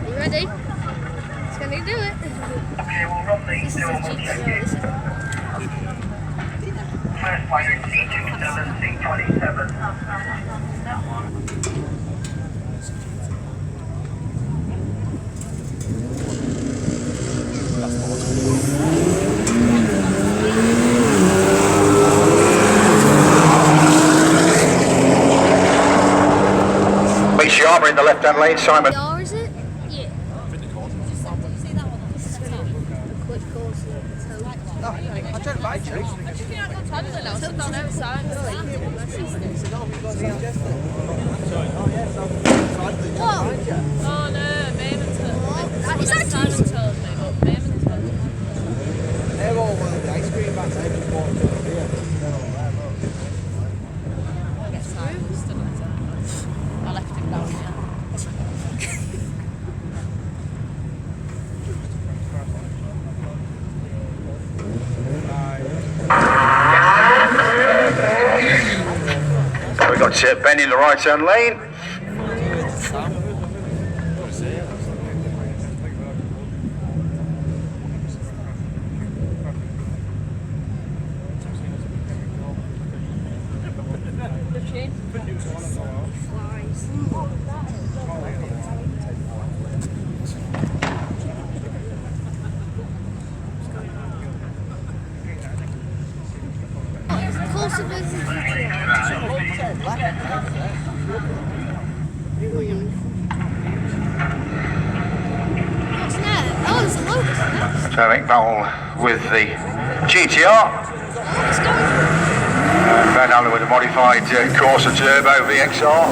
You ready? It's going to do it. Okay, we'll run the This is a GTO. first fighter C27, C27. Sharma in the left-hand lane, Simon. Is it? Yeah. Quick course. I don't like it. Whoa! Oh no, Maimon Is that Simon cheese? told me, but Maimon told me. They're all one of the ice cream vans I just walked over here. They're all there, look. I guess Simon stood on his own. I left him down here. We've got Ben in the right-hand lane. So McDowell with the GTR. Ben Allen with a modified Corsa Turbo VXR.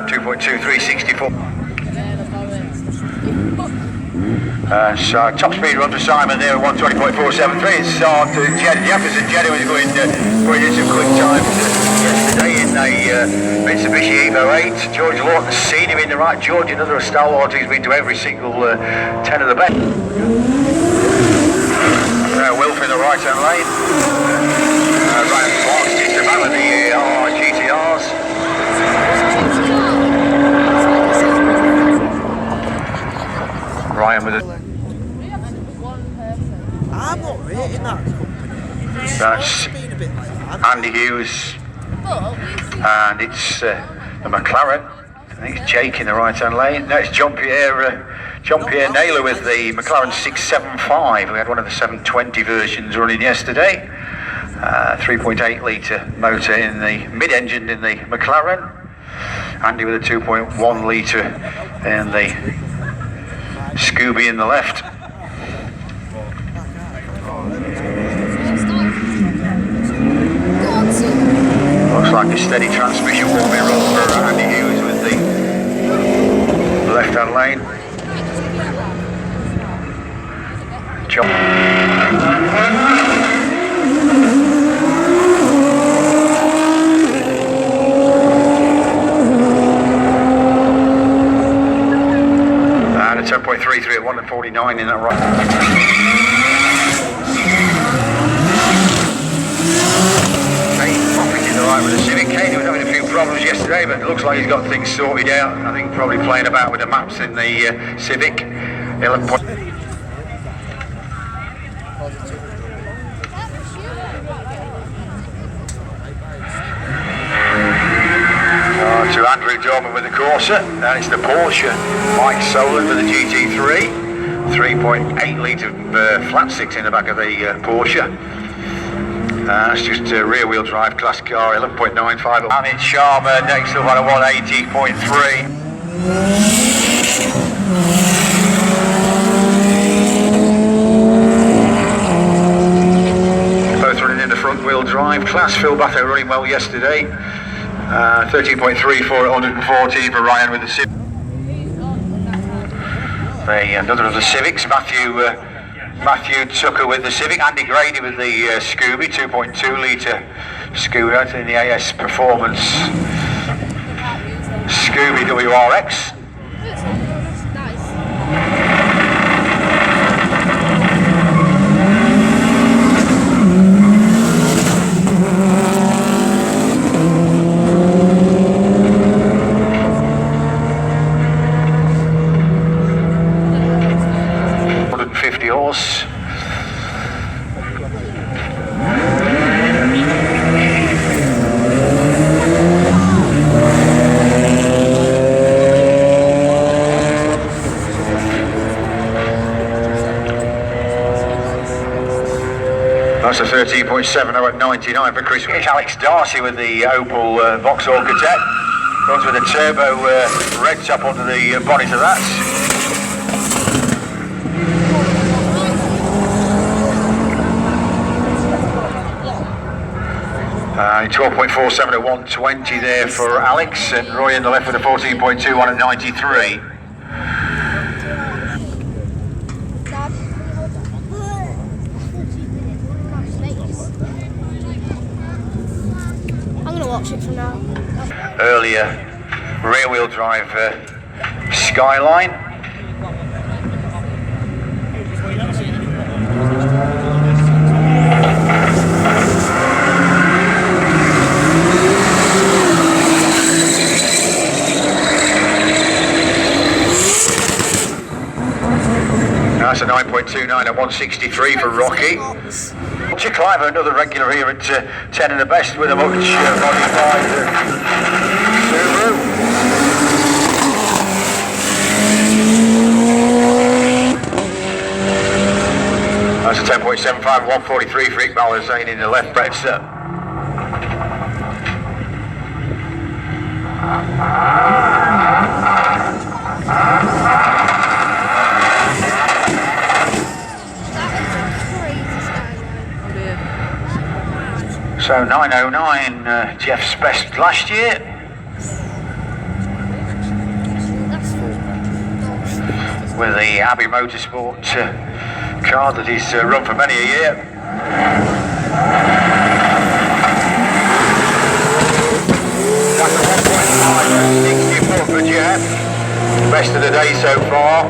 2.2364. So top speed run for Simon there at 120.473. It's on to Jefferson. Jeddah was going in some quick times yesterday in a Mitsubishi Evo 8. George Lawton's seen him in the right. George, another stalwart who's been to every single 10 of the best. Wilf in the right hand lane. Ryan Clark's just about the GTRs. Ryan with a... I'm not rating that company. That's Been a bit like that. Andy Hughes, and it's the McLaren. I think it's Jake in the right-hand lane. No, it's John Pierre Naylor with the McLaren 675. We had one of the 720 versions running yesterday. 3.8 litre motor in the mid-engine in the McLaren. Andy with a 2.1 litre in the Scooby in the left. Looks like a steady transmission will be run for Andy Hughes with the left-hand lane. John. And a 10.33 at 1:49 in that right. With the Civic. Kane was having a few problems yesterday, but it looks like he's got things sorted out. I think probably playing about with the maps in the Civic. 11 point. To Andrew Dorman with the Corsa, and it's the Porsche. Mike Solan with the GT3. 3.8 litre flat six in the back of the Porsche. It's just a rear-wheel drive class car, 11.95. And it's Sharma next up on a 180.3. drive class. Phil Batho running well yesterday. 13.34 at 114 for Ryan with the Civic. Another of the Civics, Matthew Tucker with the Civic, Andy Grady with the Scooby, 2.2 litre Shootout in the AS Performance Scooby WRX. Horse. That's a 13.70 at 99 for Chris. It's Alex Darcy with the Opel Vauxhall Cadet. Runs with a turbo red top under the bonnet of that. 12.47 at 120 there for Alex, and Roy in the left with a 14.21 at 93. I'm gonna watch it from now. Earlier rear wheel drive Skyline. That's a 9.29 at 163 for Rocky. Roger Clive, another regular here at 10 and the best with a much modified Subaru. That's a 10.75 at 143 for Iqbal Hussain in the left, Brett Sutton. So 909, Jeff's best last year. With the Abbey Motorsport car that he's run for many a year. That's a 1.5, 64 for Jeff. Best of the day so far.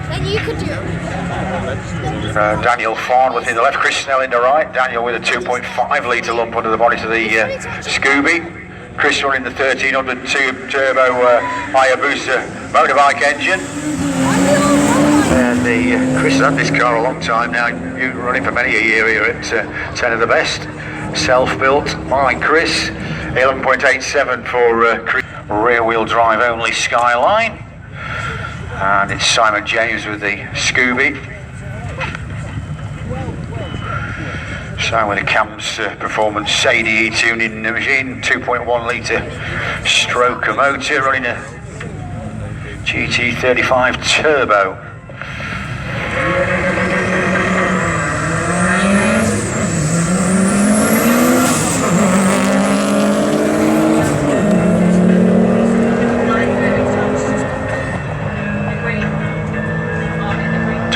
Then you could do it. Daniel Fawn within the left, Chris Snell in the right. Daniel with a 2.5 litre lump under the bonnet of the Scooby. Chris running the 1300 turbo Hayabusa motorbike engine. And Chris has had this car a long time now. You've been running for many a year here at 10 of the best. Self-built, mine Chris. 11.87 for Chris. Rear wheel drive only Skyline. And it's Simon James with the Scooby. So with the Cam's Performance Sadie tuning machine, 2.1 litre stroker motor, running a GT35 turbo.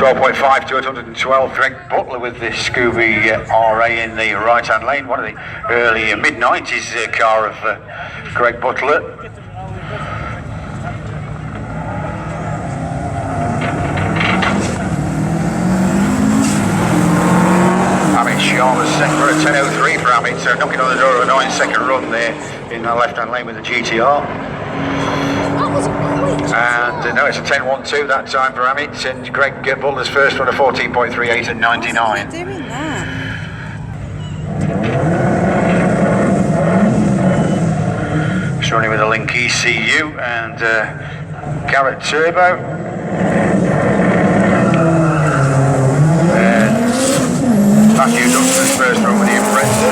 .5 to 112, Greg Butler with the Scooby RA in the right-hand lane, one of the early mid-90s car of Greg Butler. Amit Sharma set for a 10.03 for Amit, so knocking on the door of a 9-second run there in the left-hand lane with the GTR. And no, it's a 10.12 that time for Amit, and Greg Butler's first one, a 14.38 at 99. Doing that. It's running with a Link ECU and Garrett Turbo. And Matthew Dunston's first run with the Impreza.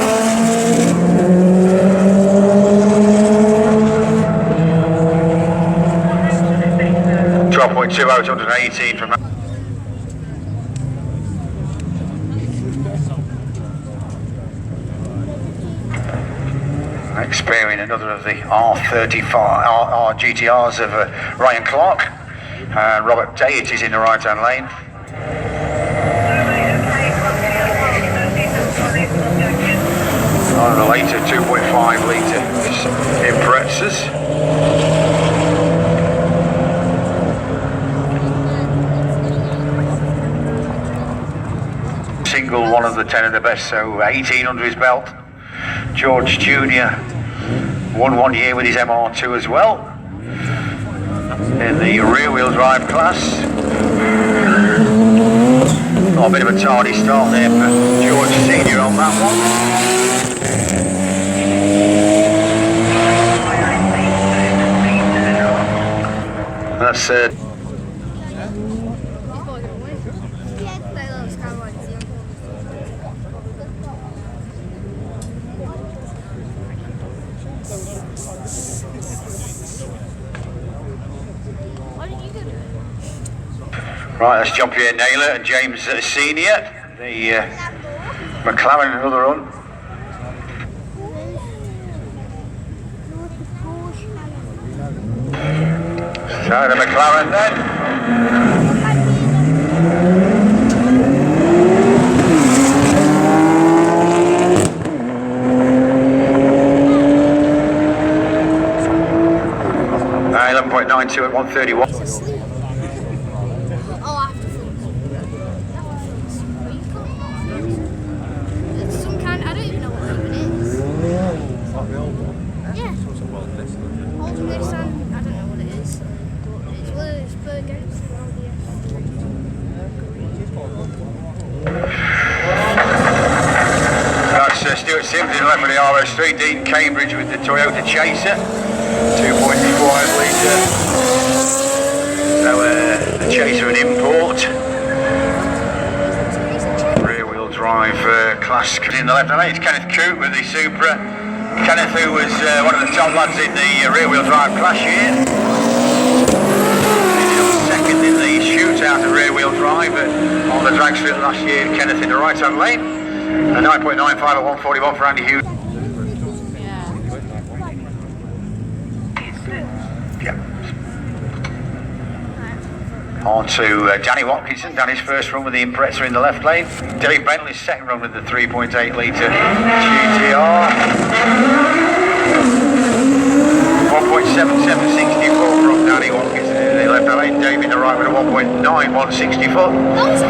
12.2 out 118 from that. Experiencing another of the R35 R GTRs of Ryan Clark. Robert Day is in the right hand lane. On the later 2.5 litre Imprezas. Single one of the 10 of the best, so 18 under his belt. George Jr. won 1 year with his MR2 as well. In the rear wheel drive class. Oh, a bit of a tardy start there for George Sr. on that one. That's right, that's Jean-Pierre Naylor and James Senior, the McLaren, another run. So the McLaren then. Uh, 11.92 at 131. Stuart Sims in left with the RS3, Dean Cambridge with the Toyota Chaser, 2.5 litre. So the Chaser an import. Rear wheel drive class in the left hand lane. It's Kenneth Coote with the Supra. Kenneth, who was one of the top lads in the rear wheel drive class year. Second in the shootout of rear wheel drive on the drag strip last year. Kenneth in the right hand lane. A 9.95 at 141 for Andy Hughes. Yeah. On to Danny Watkinson. Danny's first run with the Impreza in the left lane. Dave Bentley's second run with the 3.8 litre GTR. 1.7764 from Danny Watkinson in the left lane. Dave in the right with a 1.9164. That was a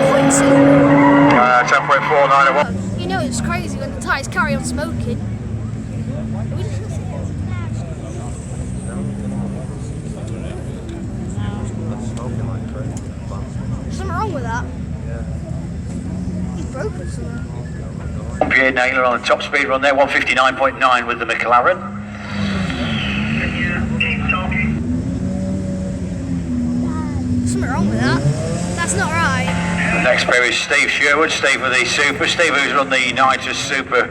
10.49 at 1. You know it's crazy when the tyres carry on smoking. Something wrong with that? He's broken something. Pierre Naylor on the top speed run there, 159.9 with the McLaren. Something wrong with that. That's not right. The next pair is Steve Sherwood, Steve with the Super. Steve who's run the Nitrous Super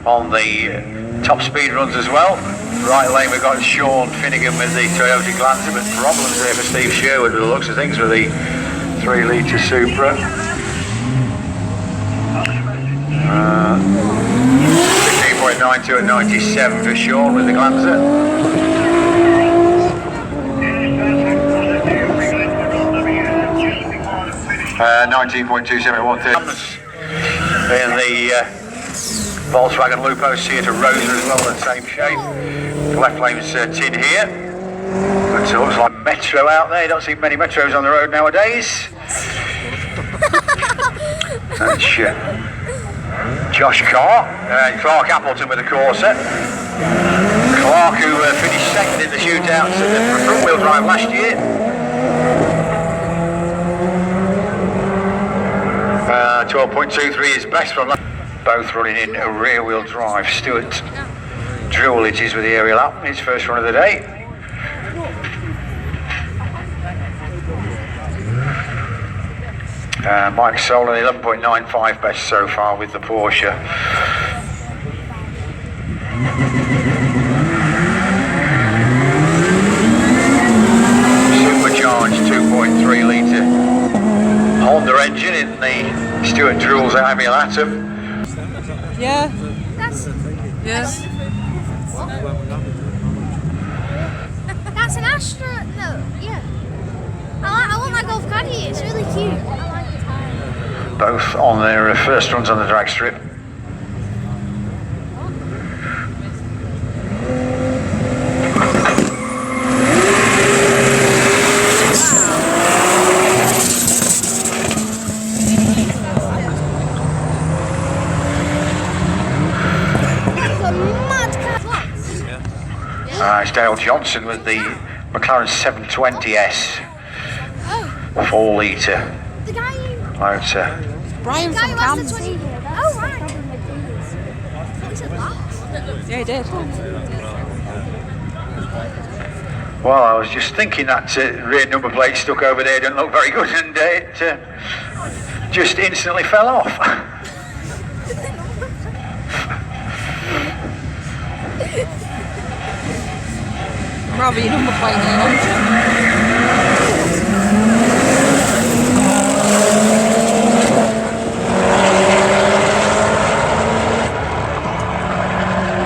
on the top speed runs as well. Right lane we've got Sean Finnegan with the Toyota Glancer, but problems there for Steve Sherwood with the looks of things with the 3 litre Supra. 15.92 at 97 for Sean with the Glancer. 19.27 at 130. In the Volkswagen Lupo Seat Rosa as well, in the same shape. The left lane's tin here. But it looks like Metro out there. You don't see many Metros on the road nowadays. That's Josh Carr. Clark Appleton with the Corsa. Clark, who finished second in the shootouts at the front wheel drive last year. 12.23 is best from both running in a rear wheel drive. Stuart Drewell it is with the aerial up, his first run of the day. Mike Solon 11.95 best so far with the Porsche. Supercharged 2.3 litre Honda engine in the Stuart Drewell's Amiel Atom. Yeah. That's Yeah. That's an Astra. No, yeah. I want my Golf Caddy. It's really cute. I like the tire. Both on their first runs on the drag strip. It's Dale Johnson with the McLaren 720S, 4 litre The guy who... motor. Brian The guy from who has the Camden. 20... Oh, right. He said that. Yeah, he did. Well, I was just thinking that rear number plate stuck over there didn't look very good, and it just instantly fell off. Rather your number plate than an engine.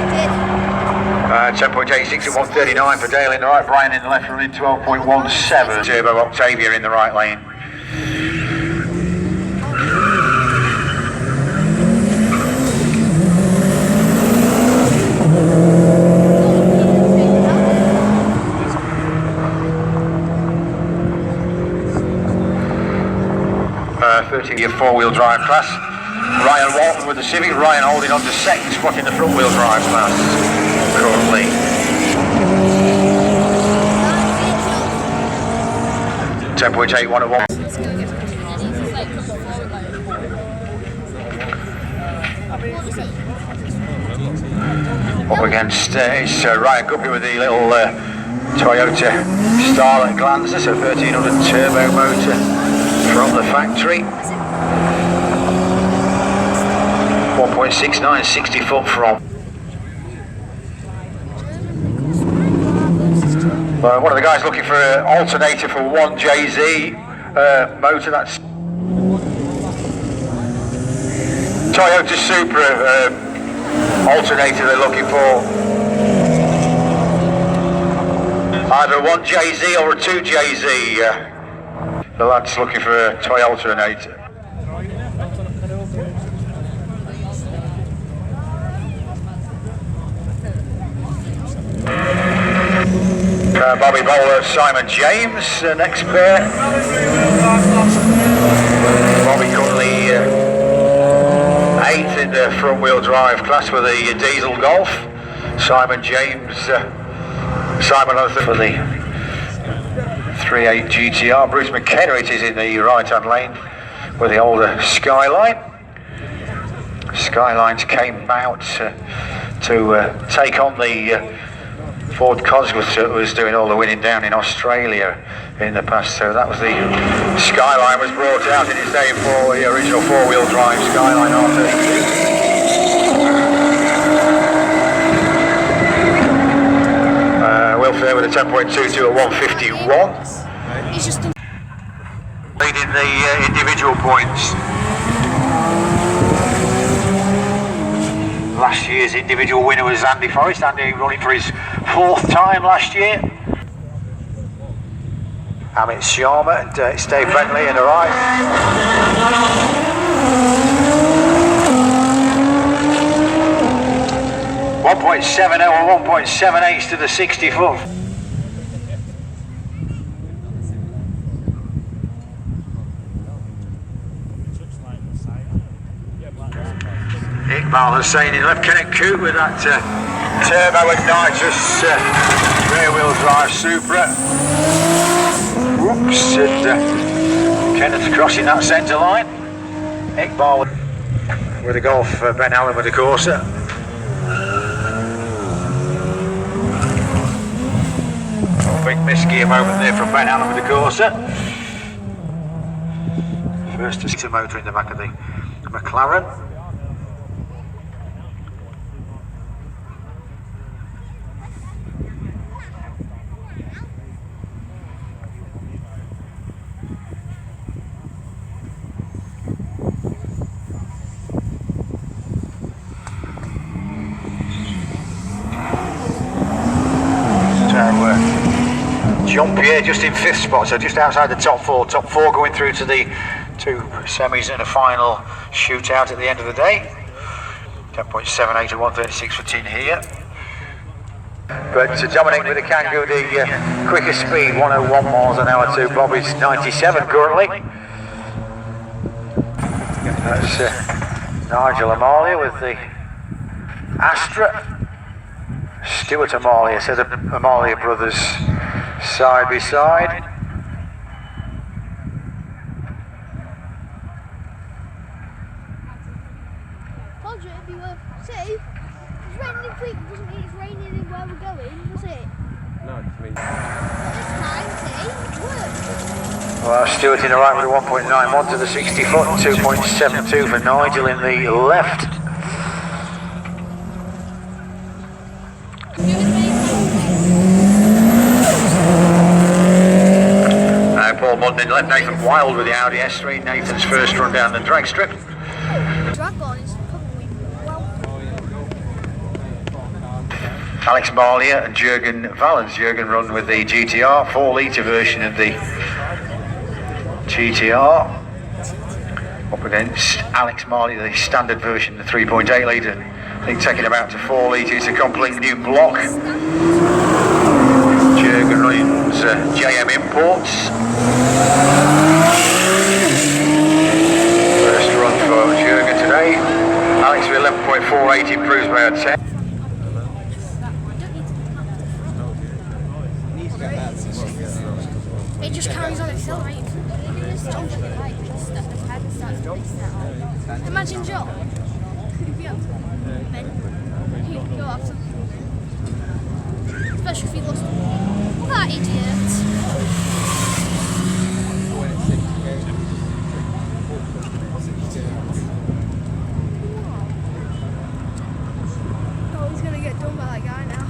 He did. 10.86 at 139 for Dale in the right, Brian in the left, running 12.17. Turbo Octavia in the right lane. Year 4-wheel drive class. Ryan Walton with the Civic. Ryan holding on to second spot in the front-wheel drive class currently. .81 at 1. Up against is Ryan Guppy with the little Toyota Starlet Glanzer, so 1300 turbo motor from the factory. 1.69, 60 foot from. One of the guys looking for an alternator for 1JZ motor. That's Toyota Supra alternator they're looking for. Either a 1JZ or a 2JZ. The lad's looking for a toy alternator. Bobby Bowler, Simon James, next pair. Bobby currently 8th in the front-wheel drive class with the diesel Golf. Simon James, Simon Arthur for the 3.8 GTR. Bruce McKenna it is in the right-hand lane with the older Skyline. Skylines came out to take on the Ford Cosworth that was doing all the winning down in Australia in the past, so that was the Skyline was brought out in its day for the original 4-wheel drive Skyline R32. Will Fair with a 10.22 at 151. He's just... Leading the individual points. Last year's individual winner was Andy Forrest. Andy running for his 4th time last year. Amit Sharma and Steve Bentley in the right. .70 or 1.78 to the 60 foot. Iqbal Hussain in left, Kenneth Coote with that turbo ignitus rear wheel drive Supra. Whoops, and Kenneth crossing that centre line. Iqbal with the Golf, Ben Allen with the Corsa. Big misgear moment there from Ben Allen with the Corsa. First to motor in the back of the McLaren. Jean-Pierre just in 5th spot, so just outside the top 4. Top 4 going through to the 2 semis and a final shootout at the end of the day. 10.78 to 136 for Tin here. But Dominic with the Kangoo, the quickest speed, 101 miles an hour to Bobby's 97 currently. That's Nigel Amalia with the Astra. Stuart Amalia, so the Amalia brothers side by side. Told you it'd be worth. See, it's raining in Fleetwood, doesn't mean it's raining in where we're going, does it? No, it means. But this time, see, it's worked. Well, Stuart in the right with a 1.91 to the 60 foot, 2.72 for Nigel in the left. Paul Mudden left, Nathan Wild with the Audi S3, Nathan's first run down the drag strip. Dragon is probably well. Alex Marlier and Jürgen Valens. Jürgen run with the GTR, 4 litre version of the GTR. Up against Alex Marlier, the standard version, the 3.8 litre. I think taking him out to 4 litre, it's a complete new block. Jürgen runs JM Imports. First run for Jürgen today. Alex with 11.48 improves by a 10. It just carries on accelerating. Imagine John. He'd be able to he'd go after. Especially if he lost. Look at that idiot. Oh, he's gonna get done by that guy now.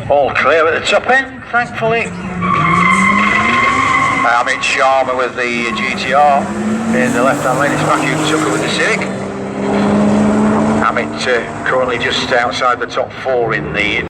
All clear at the top end, thankfully. Amit Sharma with the GTR in the left-hand lane. It's Matthew Tucker with the Civic. Amit currently just outside the top 4 in the